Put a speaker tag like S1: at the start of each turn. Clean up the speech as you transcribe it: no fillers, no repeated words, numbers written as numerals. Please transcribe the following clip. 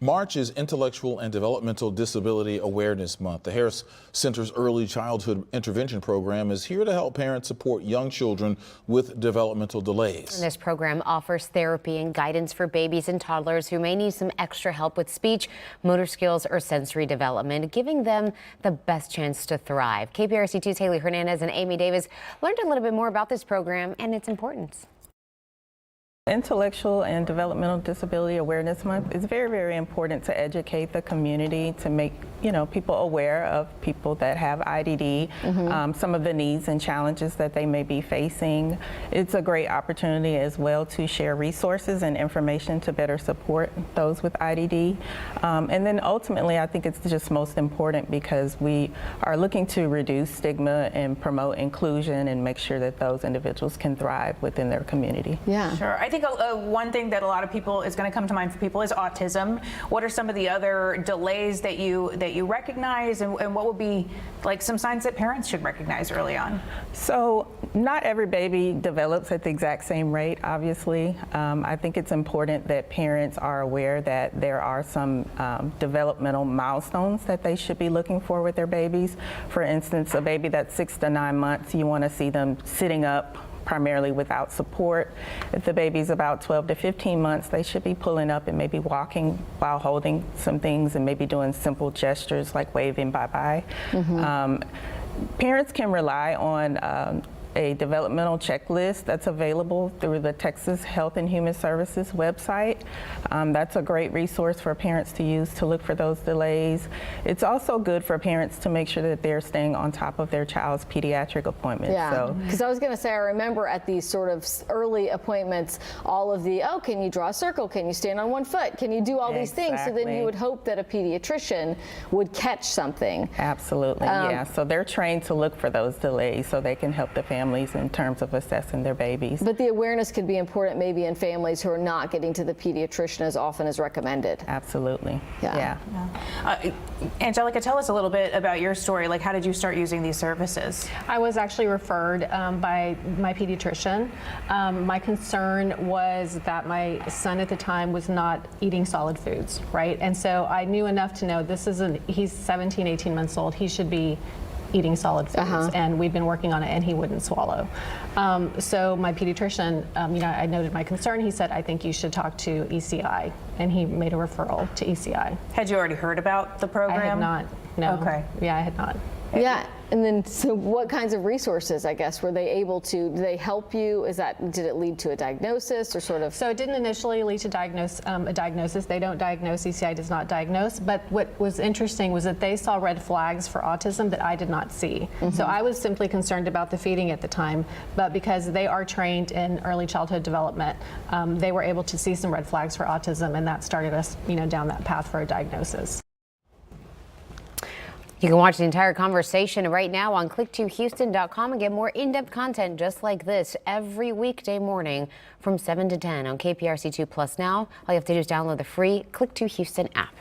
S1: March is Intellectual and Developmental Disability Awareness Month. The Harris Center's Early Childhood Intervention Program is here to help parents support young children with developmental delays.
S2: This program offers therapy and guidance for babies and toddlers who may need some extra help with speech, motor skills, or sensory development, giving them the best chance to thrive. KPRC 2's Haley Hernandez and Amy Davis learned a little bit more about this program and its importance.
S3: Intellectual and Developmental Disability Awareness Month is very, very important to educate the community, to make people aware of people that have IDD, some of the needs and challenges that they may be facing. It's a great opportunity as well to share resources and information to better support those with IDD. And then ultimately, I think it's just most important because we are looking to reduce stigma and promote inclusion and make sure that those individuals can thrive within their community.
S4: Yeah,
S5: sure. I think one thing that a lot of people is going to come to mind for people is autism. What are some of the other delays that you recognize, and what would be like some signs that parents should recognize early on?
S3: So not every baby develops at the exact same rate, obviously. I think it's important that parents are aware that there are some developmental milestones that they should be looking for with their babies. For instance, a baby that's 6 to 9 months, you want to see them sitting up primarily without support. If the baby's about 12 to 15 months, they should be pulling up and maybe walking while holding some things and maybe doing simple gestures like waving bye-bye. Parents can rely on a developmental checklist that's available through the Texas Health and Human Services website. That's a great resource for parents to use to look for those delays. It's also good for parents to make sure that they're staying on top of their child's pediatric appointments.
S4: Yeah, because I was going to say, I remember at these sort of early appointments, all of the, can you draw a circle? Can you stand on one foot? Can you do all these things? So then you would hope that a pediatrician would catch something.
S3: Absolutely, yeah. So they're trained to look for those delays so they can help the families in terms of assessing their babies.
S4: But the awareness could be important maybe in families who are not getting to the pediatrician as often as recommended.
S3: Absolutely.
S4: Yeah.
S5: Angelica, tell us a little bit about your story. Like, how did you start using these services?
S6: I was actually referred by my pediatrician. My concern was that my son at the time was not eating solid foods, right? And so I knew enough to know he's 17, 18 months old. He should be eating solid foods, and we've been working on it, and he wouldn't swallow. So my pediatrician, I noted my concern. He said, I think you should talk to ECI, and he made a referral to ECI.
S5: Had you already heard about the program?
S6: I had not, no.
S5: Okay.
S6: Yeah, I had not.
S4: Yeah, and then so what kinds of resources, I guess, were they able to, did they help you? Did it lead to a diagnosis or sort of?
S6: So it didn't initially lead to a diagnosis. They don't diagnose, ECI does not diagnose, but what was interesting was that they saw red flags for autism that I did not see. So I was simply concerned about the feeding at the time, but because they are trained in early childhood development, they were able to see some red flags for autism, and that started us down that path for a diagnosis.
S2: You can watch the entire conversation right now on click2houston.com and get more in-depth content just like this every weekday morning from 7 to 10 on KPRC 2 Plus now. All you have to do is download the free Click2 Houston app.